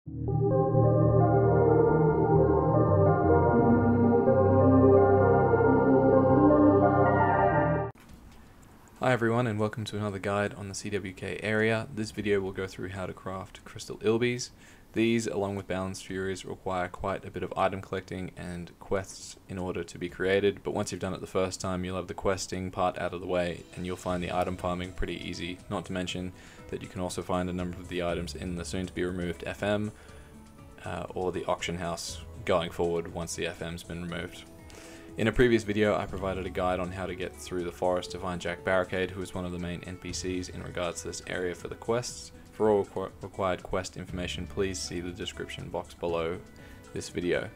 Hi everyone, and welcome to another guide on the CWK area. This video will go through how to craft crystal Ilbis. These, along with balanced furies, require quite a bit of item collecting and quests in order to be created, but once you've done it the first time, you'll have the questing part out of the way and you'll find the item farming pretty easy, not to mention that you can also find a number of the items in the soon to be removed FM or the auction house going forward once the FM's been removed. In a previous video, I provided a guide on how to get through the forest to find John Barricade, who is one of the main NPCs in regards to this area for the quests. For all required quest information, please see the description box below this video.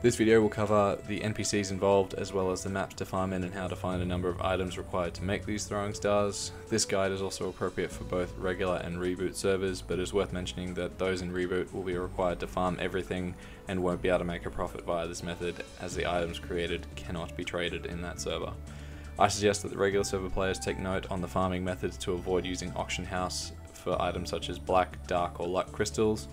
This video will cover the NPCs involved, as well as the maps to farm in and how to find a number of items required to make these throwing stars. This guide is also appropriate for both regular and reboot servers, but it is worth mentioning that those in reboot will be required to farm everything and won't be able to make a profit via this method, as the items created cannot be traded in that server. I suggest that the regular server players take note on the farming methods to avoid using auction house for items such as black, dark or luck crystals,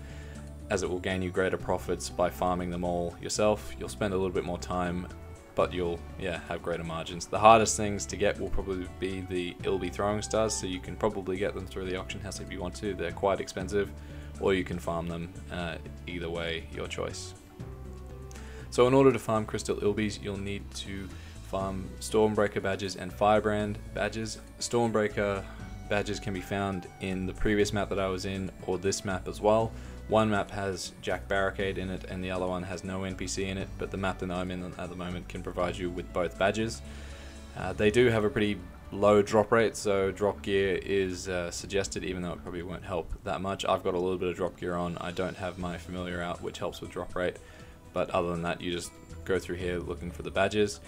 as it will gain you greater profits by farming them all yourself. You'll spend a little bit more time, but you'll have greater margins. The hardest things to get will probably be the Ilbi throwing stars, so you can probably get them through the auction house if you want to. They're quite expensive, or you can farm them. Either way, your choice. So in order to farm crystal Ilbis, you'll need to farm Stormbreaker badges and Firebrand badges. Stormbreaker badges can be found in the previous map that I was in, or this map as well. One map has John Barricade in it and the other one has no NPC in it, but the map that I'm in at the moment can provide you with both badges. They do have a pretty low drop rate, so drop gear is suggested, even though it probably won't help that much. I've got a little bit of drop gear on. I don't have my familiar out, which helps with drop rate, but other than that, you just go through here looking for the badges.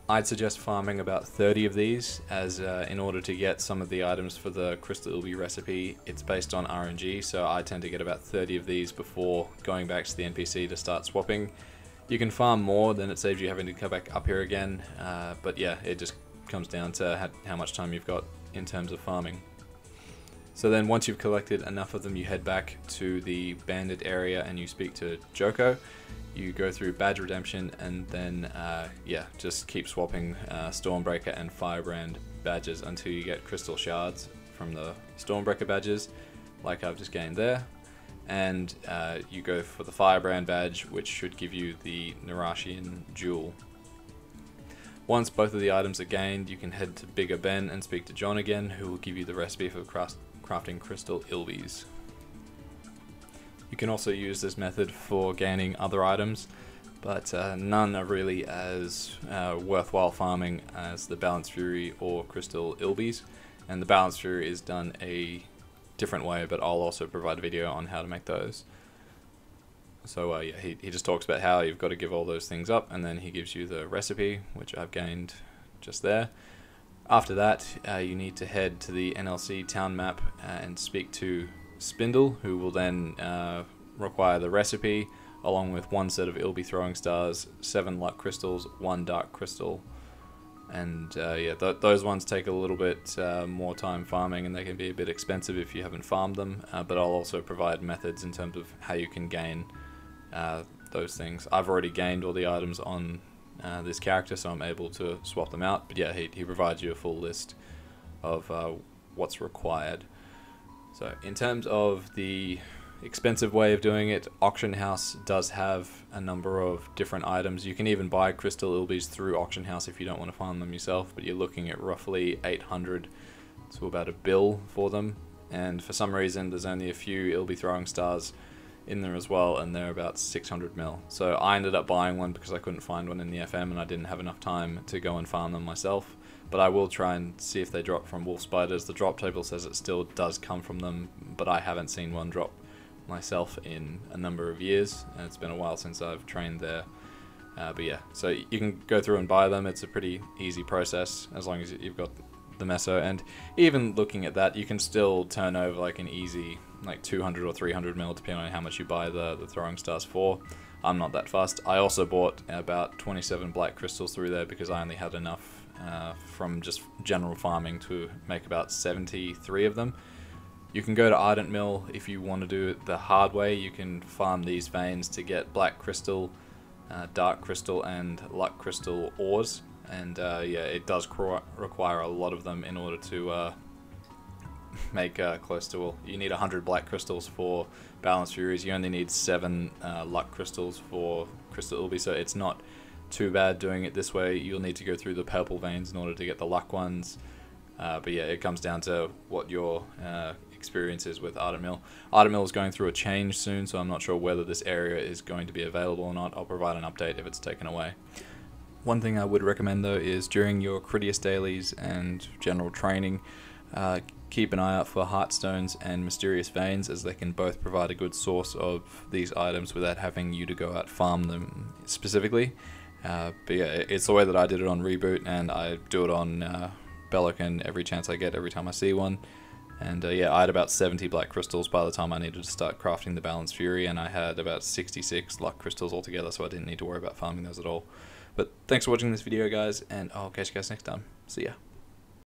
I'd suggest farming about 30 of these, as in order to get some of the items for the crystal Ilbi recipe, it's based on RNG, so I tend to get about 30 of these before going back to the NPC to start swapping. You can farm more, then it saves you having to come back up here again, but yeah, it just comes down to how much time you've got in terms of farming. So then once you've collected enough of them, you head back to the bandit area and you speak to Joko. You go through badge redemption and then just keep swapping Stormbreaker and Firebrand badges until you get crystal shards from the Stormbreaker badges, like I've just gained there. And you go for the Firebrand badge, which should give you the Narashian jewel. Once both of the items are gained, you can head to Bigger Ben and speak to John again, who will give you the recipe for crafting crystal Ilbis. You can also use this method for gaining other items, but none are really as worthwhile farming as the Balanced Fury or crystal Ilbis, and the Balanced Fury is done a different way, but I'll also provide a video on how to make those. So he just talks about how you've got to give all those things up, and then he gives you the recipe, which I've gained just there. After that, you need to head to the NLC town map and speak to Spindle, who will then require the recipe, along with one set of Ilbi throwing stars, 7 luck crystals, 1 dark crystal, and those ones take a little bit more time farming, and they can be a bit expensive if you haven't farmed them, but I'll also provide methods in terms of how you can gain those things. I've already gained all the items on this character, so I'm able to swap them out, but yeah, he provides you a full list of what's required. So in terms of the expensive way of doing it, Auction House does have a number of different items. You can even buy crystal Ilbis through Auction House if you don't want to farm them yourself, but you're looking at roughly 800 to about $1 for them, and for some reason there's only a few Ilbi throwing stars in there as well, and they're about 600 mil. So I ended up buying one because I couldn't find one in the FM and I didn't have enough time to go and farm them myself. But I will try and see if they drop from wolf spiders. The drop table says it still does come from them, but I haven't seen one drop myself in a number of years, and it's been a while since I've trained there. But yeah, so you can go through and buy them. It's a pretty easy process as long as you've got the meso, and even looking at that, you can still turn over like an easy 200 or 300 mil depending on how much you buy the throwing stars for. I'm not that fast. I also bought about 27 black crystals through there because I only had enough from just general farming to make about 73 of them. You can go to Ardent Mill if you want to do it the hard way. You can farm these veins to get black crystal, dark crystal, and luck crystal ores. And yeah, it does require a lot of them in order to make close to, well, you need 100 black crystals for Balanced Furies. You only need 7 luck crystals for Crystal Ilbis, so it's not too bad doing it this way. You'll need to go through the purple veins in order to get the luck ones. But yeah, it comes down to what your experience is with Ardent Mill. Ardent Mill is going through a change soon, so I'm not sure whether this area is going to be available or not. I'll provide an update if it's taken away. One thing I would recommend though is during your Critias dailies and general training, keep an eye out for Heartstones and Mysterious Veins, as they can both provide a good source of these items without having you to go out farm them specifically. But yeah, it's the way that I did it on Reboot, and I do it on Bellocan every chance I get, every time I see one. And yeah, I had about 70 black crystals by the time I needed to start crafting the Balanced Fury, and I had about 66 luck crystals altogether, so I didn't need to worry about farming those at all. But thanks for watching this video, guys, and I'll catch you guys next time. See ya.